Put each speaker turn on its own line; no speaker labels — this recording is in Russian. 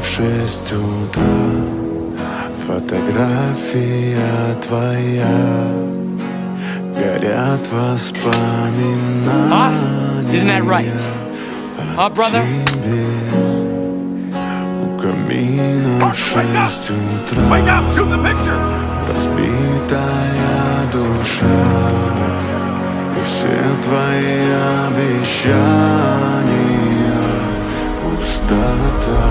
в 6 утра. Фотография твоя, горят воспоминания.
Isn't that right? Brother?
У камина в 6 утра. Разбитая душа, и все твои обещания пустота.